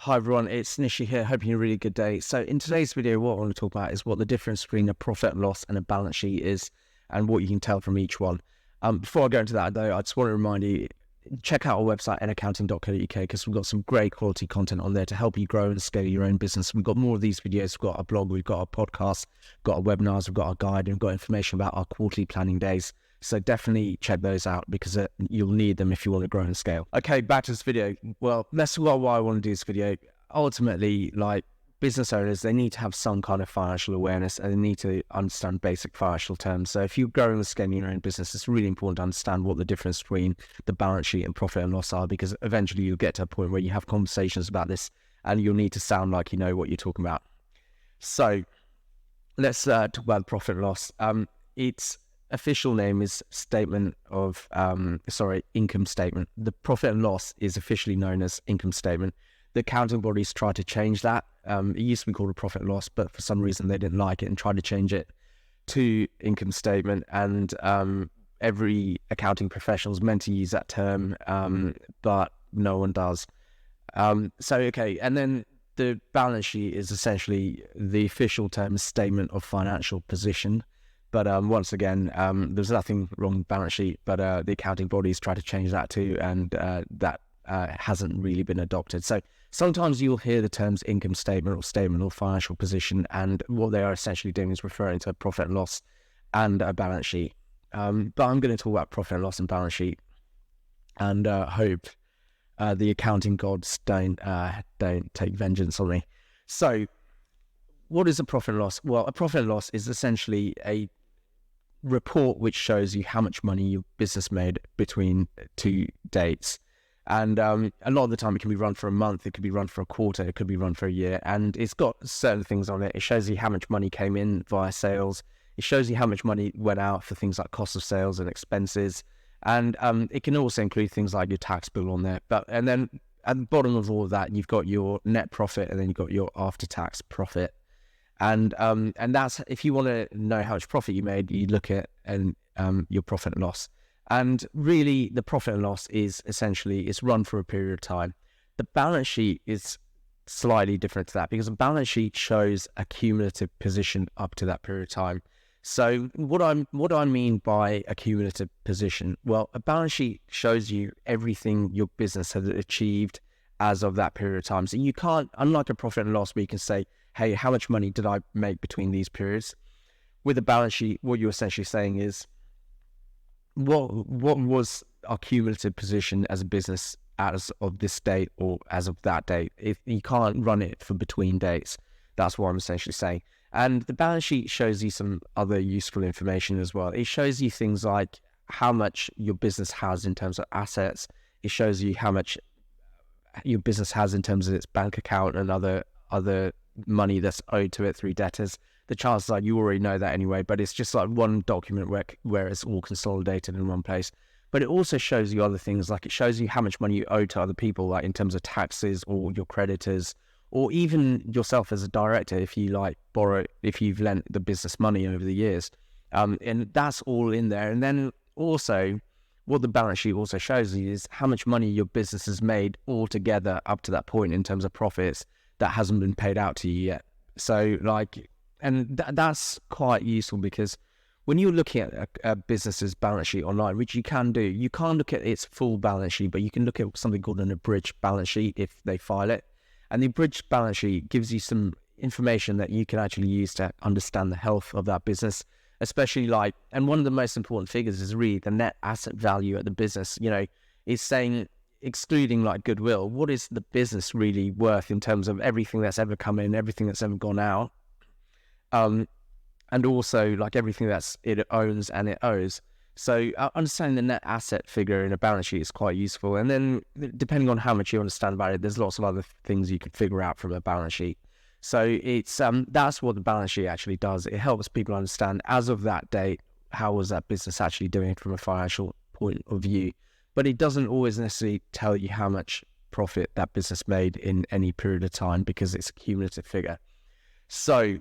Hi everyone, it's Nishi here, hoping you're a really good day. So in today's video, what I want to talk about is what the difference between a profit and loss and a balance sheet is and what you can tell from each one. Before I go into that though, I just want to remind you, check out our website, naccounting.co.uk, because we've got some great quality content on there to help you grow and scale your own business. We've got more of these videos, we've got our blog, we've got our podcast, we've got our webinars, we've got our guide, and we've got information about our quarterly planning days. So definitely check those out because you'll need them if you want to grow and scale. Okay, back to this video. Well, that's why I want to do this video. Ultimately, like business owners, they need to have some kind of financial awareness and they need to understand basic financial terms. So if you're growing and scaling your own business, it's really important to understand what the difference between the balance sheet and profit and loss are, because eventually you'll get to a point where you have conversations about this and you'll need to sound like you know what you're talking about. So let's talk about the profit and loss. Its official name is income statement. The profit and loss is officially known as income statement. The accounting bodies tried to change that. It used to be called a profit and loss, but for some reason they didn't like it and tried to change it to income statement. And every accounting professional is meant to use that term, but no one does. And then the balance sheet is essentially the official term statement of financial position. But once again, there's nothing wrong with balance sheet, but the accounting bodies try to change that too, and that hasn't really been adopted. So sometimes you'll hear the terms income statement or financial position, and what they are essentially doing is referring to a profit and loss and a balance sheet. But I'm going to talk about profit and loss and balance sheet, and hope the accounting gods don't take vengeance on me. So what is a profit and loss? Well, a profit and loss is essentially a report which shows you how much money your business made between two dates. And a lot of the time it can be run for a month, it could be run for a quarter, it could be run for a year, and it's got certain things on it. It shows you how much money came in via sales. It shows you how much money went out for things like cost of sales and expenses. And it can also include things like your tax bill on there. And then at the bottom of all of that, you've got your net profit, and then you've got your after-tax profit. And that's, if you want to know how much profit you made, you look at your profit and loss. And really, the profit and loss is essentially, it's run for a period of time. The balance sheet is slightly different to that, because a balance sheet shows a cumulative position up to that period of time. So what do I mean by a cumulative position? Well, a balance sheet shows you everything your business has achieved as of that period of time. So you can't, unlike a profit and loss where you can say, hey, how much money did I make between these periods? With a balance sheet, what you're essentially saying is, what was our cumulative position as a business as of this date or as of that date? If you can't run it for between dates, that's what I'm essentially saying. And the balance sheet shows you some other useful information as well. It shows you things like how much your business has in terms of assets. It shows you how much your business has in terms of its bank account and other money that's owed to it through debtors. The chances are you already know that anyway, but it's just like one document where it's all consolidated in one place. But it also shows you other things, like it shows you how much money you owe to other people, like in terms of taxes or your creditors, or even yourself as a director if you if you've lent the business money over the years. And that's all in there. And then also what the balance sheet also shows you is how much money your business has made altogether up to that point in terms of profits that hasn't been paid out to you yet. So that's quite useful, because when you're looking at a business's balance sheet online, which you can do, you can't look at its full balance sheet, but you can look at something called an abridged balance sheet if they file it. And the abridged balance sheet gives you some information that you can actually use to understand the health of that business, especially and one of the most important figures is really the net asset value of the business. You know, it's saying, excluding like goodwill, what is the business really worth in terms of everything that's ever come in, everything that's ever gone out, and also like everything that's it owns and it owes. So understanding the net asset figure in a balance sheet is quite useful. And then depending on how much you understand about it, there's lots of other things you can figure out from a balance sheet. So it's that's what the balance sheet actually does. It helps people understand, as of that date, how was that business actually doing from a financial point of view. But it doesn't always necessarily tell you how much profit that business made in any period of time, because it's a cumulative figure. So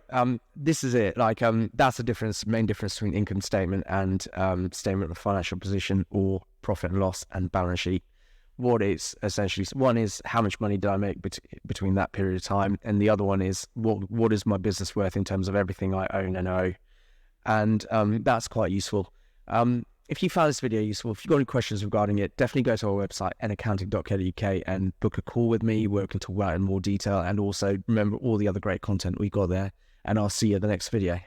this is it. That's the main difference between income statement and statement of financial position, or profit and loss and balance sheet. what is essentially, one is how much money did I make between that period of time, and the other one is what is my business worth in terms of everything I own and owe. And that's quite useful. If you found this video useful, if you've got any questions regarding it, definitely go to our website, naccounting.co.uk, and book a call with me where we can talk about it in more detail. And also remember all the other great content we got there. And I'll see you at the next video.